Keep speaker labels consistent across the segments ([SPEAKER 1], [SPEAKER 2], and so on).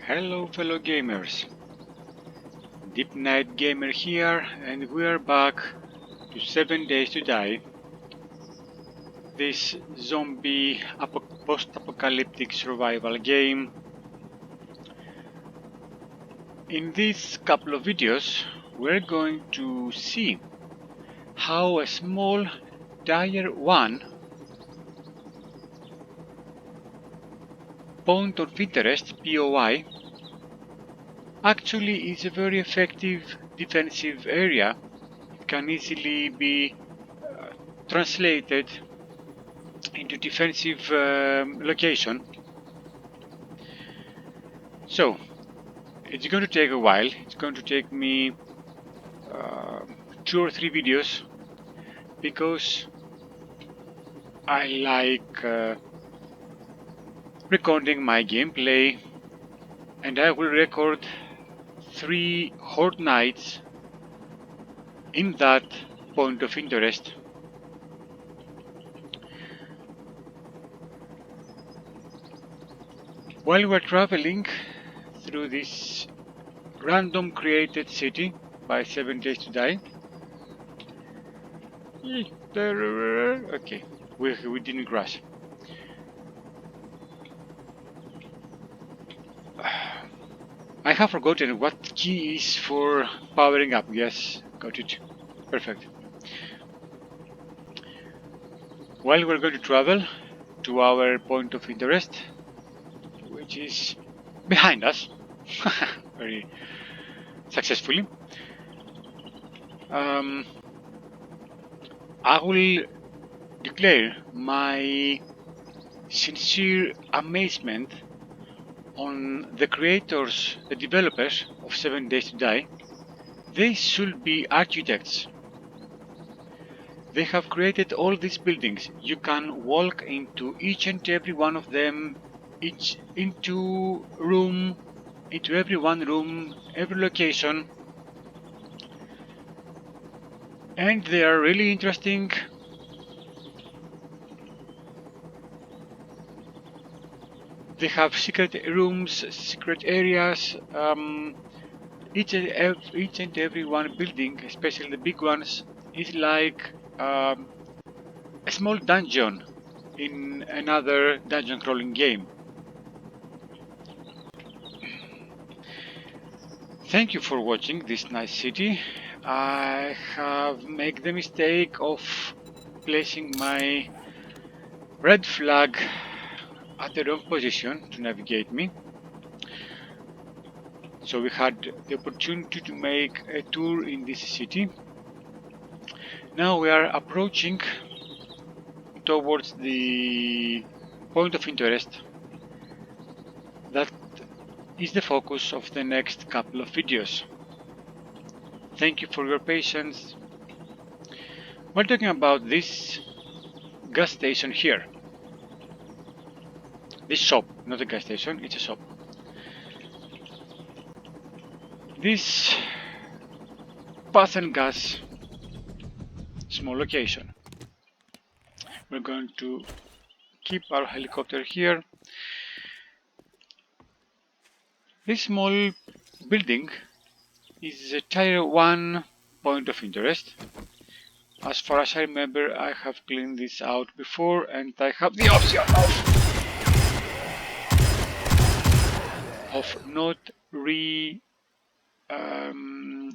[SPEAKER 1] Hello fellow gamers, DeepNightGamer here, and we are back to 7 Days to Die, this zombie post-apocalyptic survival game. In this couple of videos we're going to see how a small Tier 1 point of interest POI actually is a very effective defensive area. It can easily be translated into defensive location. So it's going to take a while. It's going to take me 2 or 3 videos because I like recording my gameplay, and I will record 3 horde nights in that point of interest. While we're traveling through this random created city by 7 Days to Die. Okay, we didn't crash. I have forgotten what key is for powering up. Yes, got it. Perfect. Well, we're going to travel to our point of interest, which is behind us. Very successfully. I will declare my sincere amazement on the creators, the developers of 7 Days to Die. They should be architects. They have created all these buildings. You can walk into each and every one of them, into every one room, every location, and they are really interesting. They have secret rooms, secret areas. Each and every one building, especially the big ones, is like a small dungeon in another dungeon crawling game. Thank you for watching this nice city. I have made the mistake of placing my red flag at the wrong position to navigate me. So we had the opportunity to make a tour in this city. Now we are approaching towards the point of interest. That is the focus of the next couple of videos. Thank you for your patience. We're talking about this gas station here. This shop, not a gas station, it's a shop. This pass and gas small location. We're going to keep our helicopter here. This small building is a Tier 1 point of interest. As far as I remember, I have cleaned this out before, and I have the option of not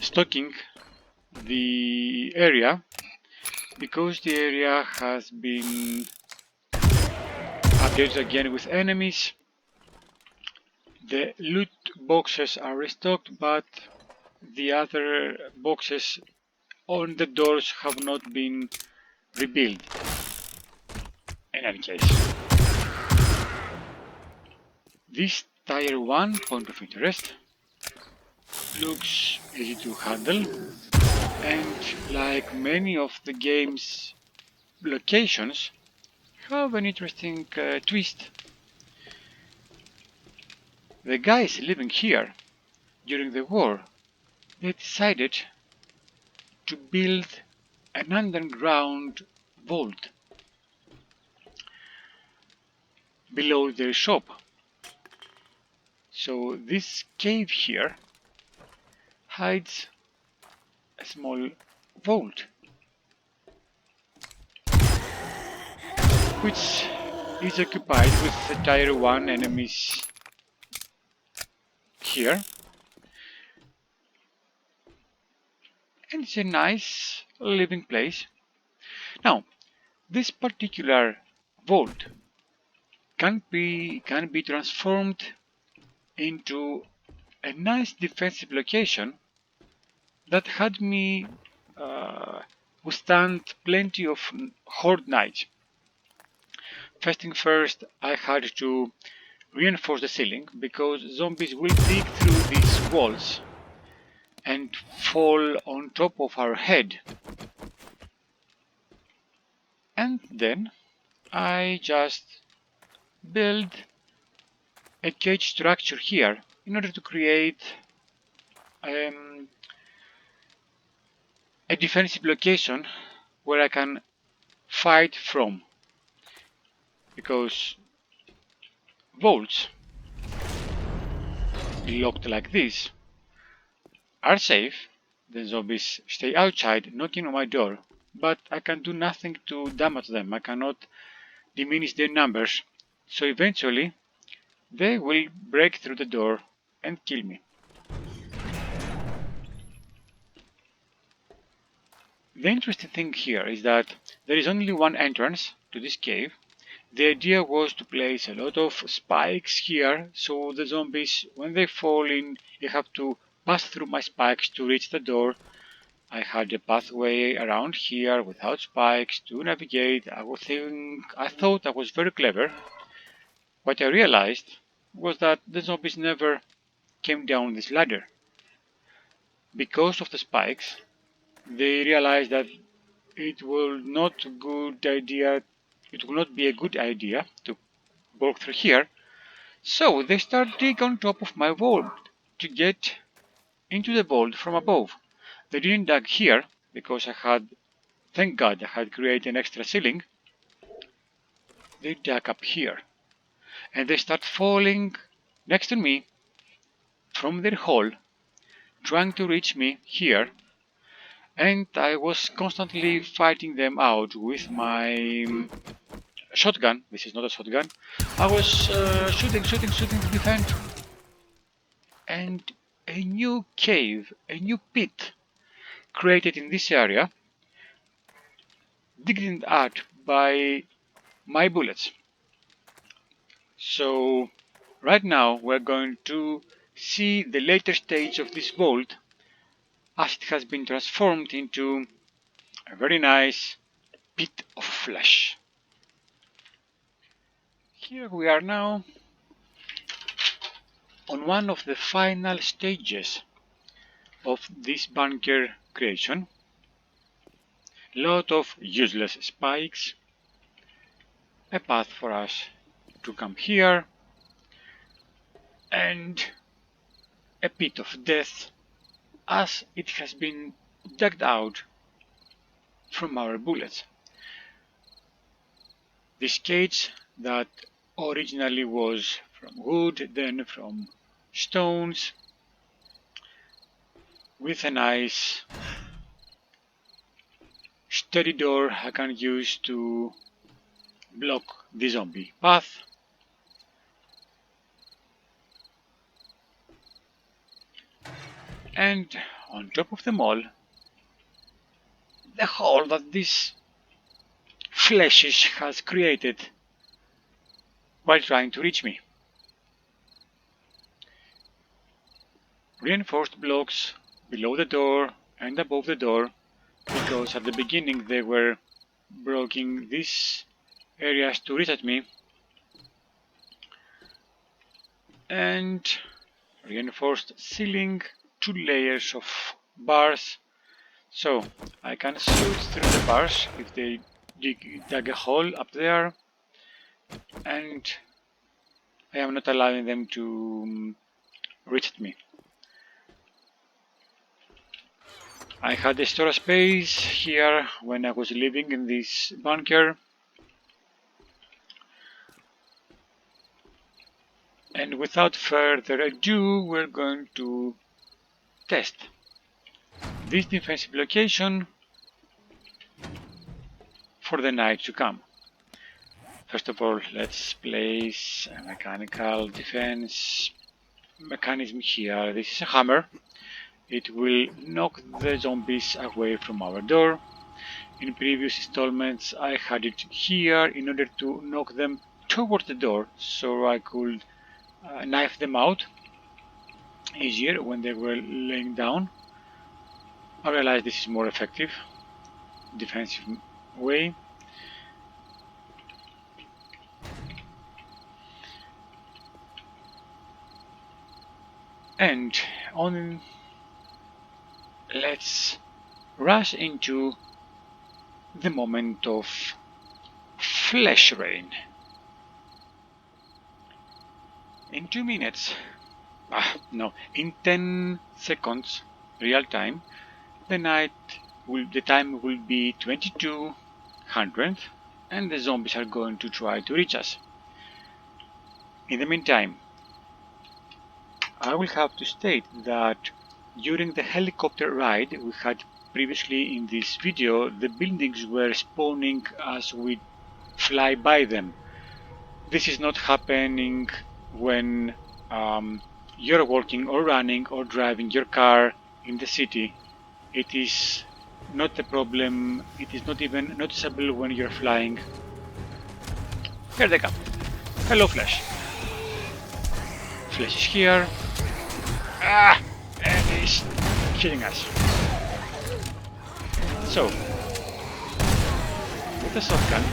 [SPEAKER 1] stocking the area, because the area has been updated again with enemies. The loot boxes are restocked, but the other boxes on the doors have not been rebuilt. In any case, this Tier 1 point of interest looks easy to handle, and like many of the game's locations, have an interesting twist. The guys living here during the war, they decided to build an underground vault below their shop. So this cave here hides a small vault, which is occupied with the tier 1 enemies here, and it's a nice living place. Now, this particular vault can be transformed into a nice defensive location that had me withstand plenty of horde-nights. First thing first, I had to reinforce the ceiling because zombies will dig through these walls and fall on top of our head. And then I just build a cage structure here in order to create um, a defensive location where I can fight from, because vaults locked like this are safe. The zombies stay outside knocking on my door, but I can do nothing to damage them. I cannot diminish their numbers, so eventually they will break through the door and kill me. The interesting thing here is that there is only one entrance to this cave. The idea was to place a lot of spikes here, so the zombies, when they fall in, they have to pass through my spikes to reach the door. I had a pathway around here without spikes to navigate. I thought I was very clever. What I realized was that the zombies never came down this ladder. Because of the spikes, they realized that it will not be a good idea to walk through here. So they start digging on top of my vault to get into the vault from above. They didn't dig here because thank God, I had created an extra ceiling. They dug up here and they start falling next to me from their hole, trying to reach me here. And I was constantly fighting them out with my shotgun. This is not a shotgun. I was shooting to defend. And a new cave, a new pit created in this area, digged out by my bullets. So right now we're going to see the later stage of this vault as it has been transformed into a very nice pit of flesh. Here we are now on one of the final stages of this bunker creation. Lot of useless spikes, a path for us to come here, and a pit of death as it has been dug out from our bullets. This cage that originally was from wood, then from stones, with a nice steady door I can use to block the zombie path. And on top of them all, the hole that this fleshish has created while trying to reach me. Reinforced blocks below the door and above the door, because at the beginning they were blocking these areas to reach at me, and reinforced ceiling, 2 layers of bars, so I can shoot through the bars if they dug a hole up there, and I am not allowing them to reach at me. I had a storage space here when I was living in this bunker, And without further ado, we're going to test this defensive location for the night to come. First of all, let's place a mechanical defense mechanism here. This is a hammer. It will knock the zombies away from our door. In previous installments I had it here in order to knock them towards the door so I could knife them out easier when they were laying down. I realized this is more effective defensive way. And let's rush into the moment of flesh rain. In 2 minutes, in 10 seconds real time, the time will be 2200 and the zombies are going to try to reach us. In the meantime, I will have to state that during the helicopter ride we had previously in this video, the buildings were spawning as we fly by them. This is not happening when you're walking or running or driving your car in the city. It is not a problem, it is not even noticeable when you're flying. Here they come. Hello, Flash. Flash is here. And he's killing us. So, with the shotgun,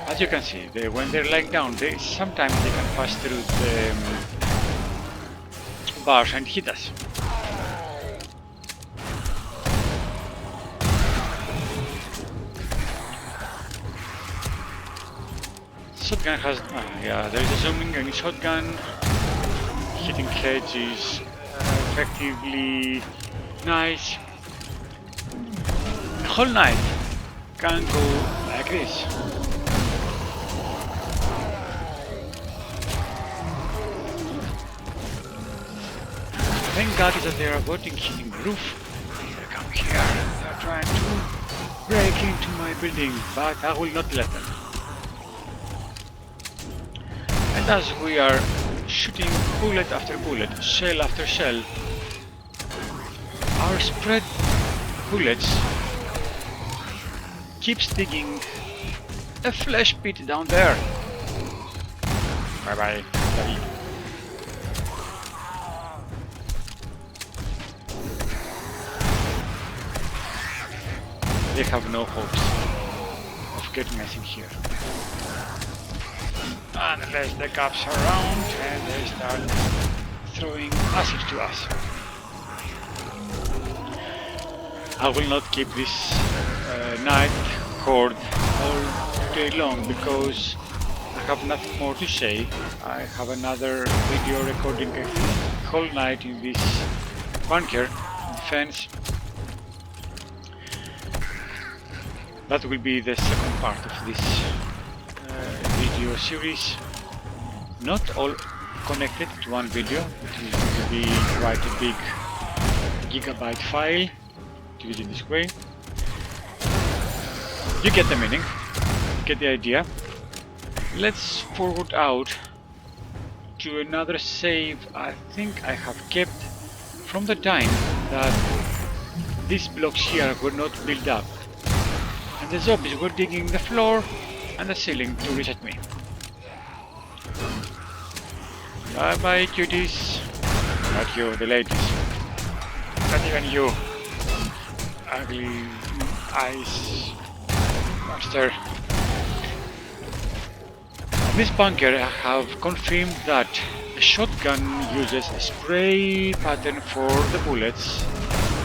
[SPEAKER 1] as you can see, when they're lying down, sometimes they can pass through the bars and hit us. Shotgun has, there is a zooming on his shotgun. Hitting heads is effectively nice. The whole night can go like this. Thank God that they are avoiding hitting the roof. They come here. They are trying to break into my building, but I will not let them. And as we are shooting bullet after bullet, shell after shell, our spread bullets keeps digging a flesh pit down there. Bye bye, buddy. They have no hopes of getting us in here. Unless the cops are around and they start throwing acid to us. I will not keep this night horde all day long because I have nothing more to say. I have another video recording a whole night in this bunker defense. That will be the second part of this video series. Not all connected to one video. It is going to be quite a big gigabyte file to use it this way. You get the meaning, you get the idea. Let's forward out to another save I think I have kept from the time that these blocks here were not built up and the zombies were digging the floor and the ceiling to reset me. Bye bye cuties. Not you, the ladies. Not even you. Ugly eyes monster. In this bunker I have confirmed that the shotgun uses a spray pattern for the bullets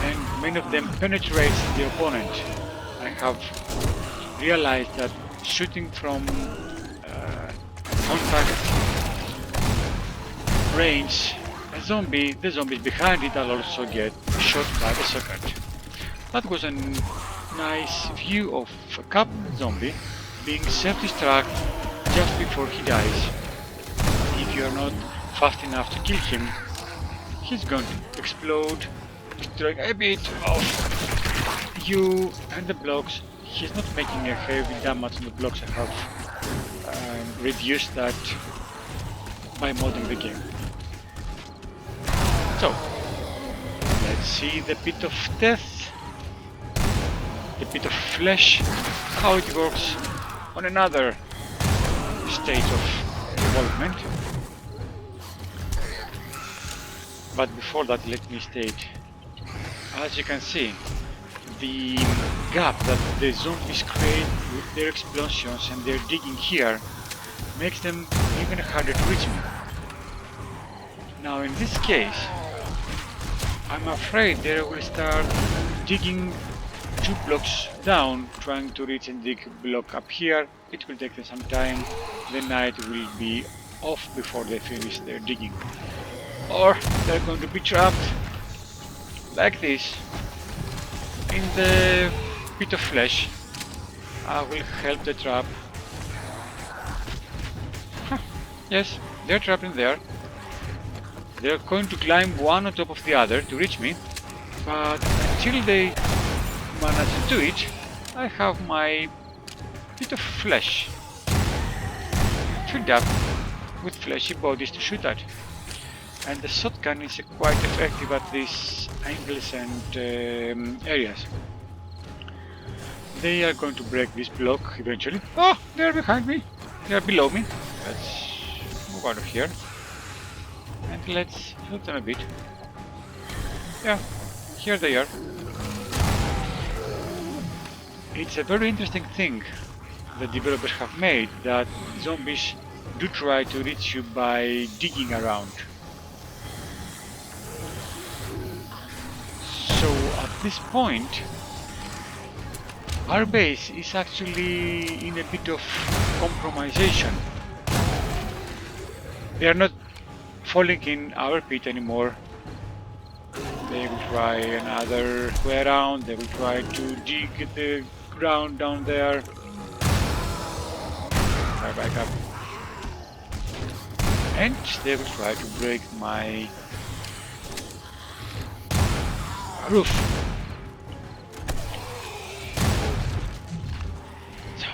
[SPEAKER 1] and many of them penetrates the opponent. I have realized that shooting from contact range the zombies behind it will also get shot by the shotgun. That was a nice view of a cap zombie being self-destruct just before he dies. you're not fast enough to kill him, he's going to explode, destroying a bit of you and the blocks. He's not making a heavy damage on the blocks. I have reduced that by modding the game. So, let's see the bit of death, the bit of flesh, how it works on another stage of development. But before that, let me state, as you can see, the gap that the zombies create with their explosions and their digging here makes them even harder to reach me. Now in this case, I'm afraid they will start digging 2 blocks down, trying to reach and dig block up here. It will take them some time. The night will be off before they finish their digging. Or they're going to be trapped like this in the bit of flesh. I will help the trap. Yes, they're trapped in there. They're going to climb one on top of the other to reach me, but until they manage to do it, I have my bit of flesh filled up with fleshy bodies to shoot at. And the shotgun is quite effective at these angles and areas. They are going to break this block eventually. Oh, they're behind me. They're below me. Let's move out of here. And let's shoot them a bit. Yeah, here they are. It's a very interesting thing the developers have made, that zombies do try to reach you by digging around. So at this point, our base is actually in a bit of compromisation. They are not falling in our pit anymore. They will try another way around. They will try to dig the ground down there. Try back up. And they will try to break my roof. So,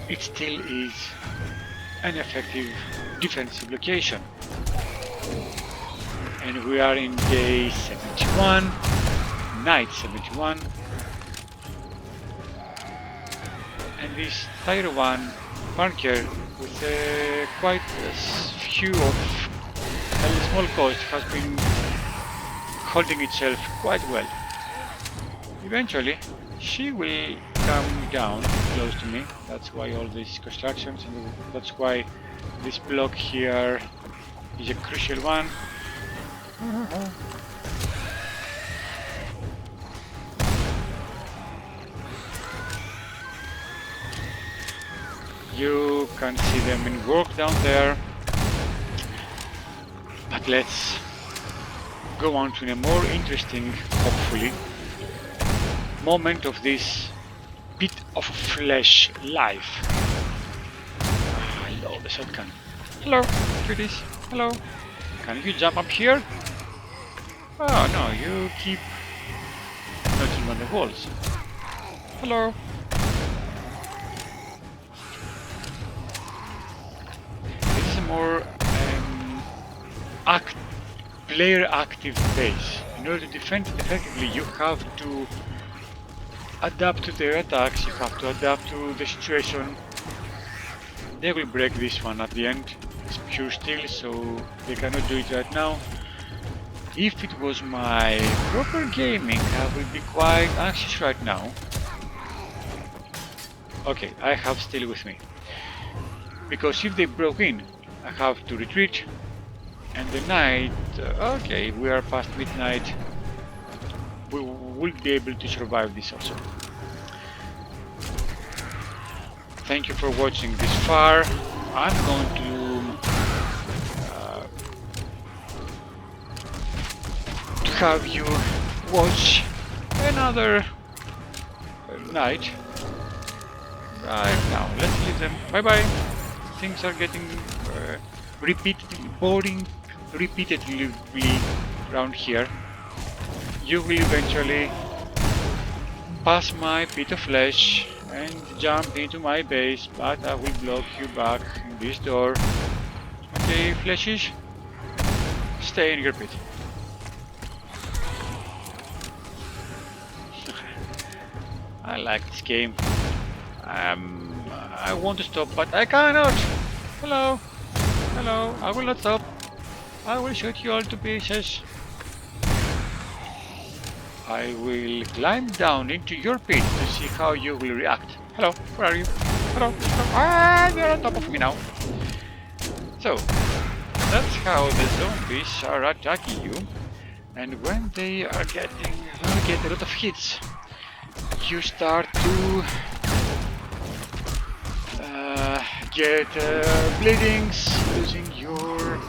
[SPEAKER 1] it still is an effective defensive location. And we are in day 71, night 71. And this tier 1 bunker with quite a few of a small cost has been holding itself quite well. Eventually she will come down close to me. That's why all these constructions, and that's why this block here is a crucial one. You can see them in work down there, but let's go on to a more interesting, hopefully, moment of this bit of flesh life. I love the shotgun. Hello, cuties. Hello. Can you jump up here? Oh no, you keep knocking on the walls. Hello. This is a more player active base. In order to defend it effectively, you have to adapt to their attacks, you have to adapt to the situation. They will break this one at the end. It's pure steel, so they cannot do it right now. If it was my proper gaming, I would be quite anxious right now. Okay, I have steel with me. Because if they broke in, I have to retreat. And the night, okay, we are past midnight. We will be able to survive this also. Thank you for watching this far. I'm going to have you watch another night right now. Let's leave them. Bye bye. things are getting boring repeatedly around here, you will eventually pass my pit of flesh and jump into my base, but I will block you back in this door. Okay, fleshish, stay in your pit. I like this game. I want to stop, but I cannot. Hello, hello, I will not stop. I will shoot you all to pieces. I will climb down into your pit to see how you will react. Hello, where are you? Hello, ah, you're on top of me now. So, that's how the zombies are attacking you. And when they are get a lot of hits, you start to get bleedings, losing your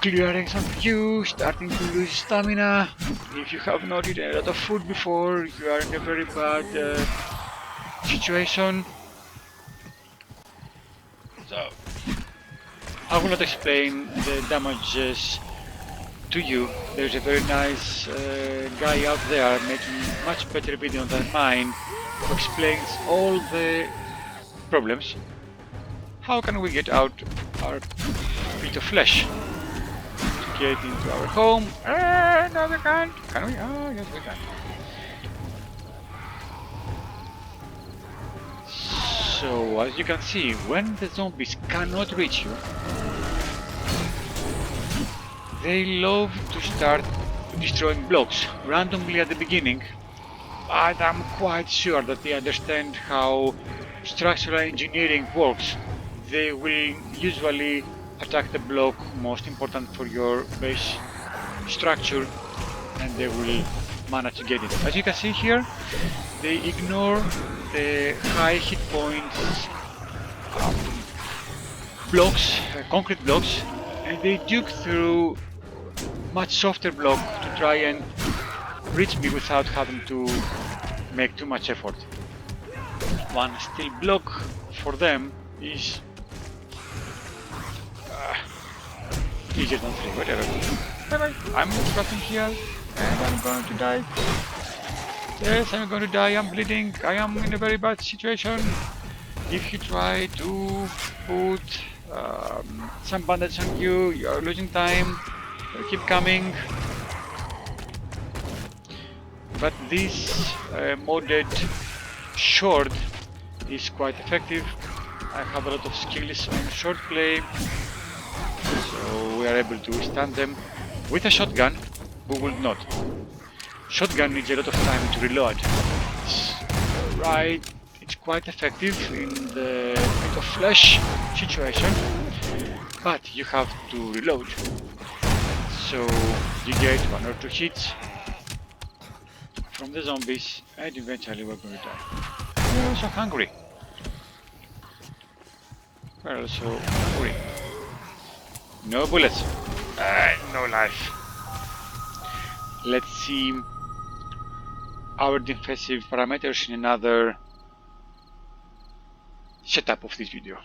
[SPEAKER 1] clearing some of you, starting to lose stamina. If you have not eaten a lot of food before, you are in a very bad situation. So, I will not explain the damages to you. There's a very nice guy out there making much better video than mine who explains all the problems. How can we get out our bit of flesh? Get into our home. No, we can't. Can we? Oh, yes, we can. So, as you can see, when the zombies cannot reach you, they love to start destroying blocks randomly at the beginning, but I'm quite sure that they understand how structural engineering works. They will usually attack the block most important for your base structure, and they will manage to get it. As you can see here, they ignore the high hit points blocks, concrete blocks, and they duke through much softer block to try and reach me without having to make too much effort. One steel block for them is easier than three, whatever. Bye-bye. I'm trapping here and I'm going to die. Yes, I'm going to die, I'm bleeding, I am in a very bad situation. If you try to put some bandage on you, you're losing time, you keep coming. But this modded sword is quite effective. I have a lot of skills on sword play, so we are able to withstand them. With a shotgun, we will not. Shotgun needs a lot of time to reload. It's quite effective in the bit of flesh situation, but you have to reload. So you get 1 or 2 hits from the zombies, and eventually we're going to die. We're also hungry. We're also hungry. No bullets. No life. Let's see our defensive parameters in another setup of this video.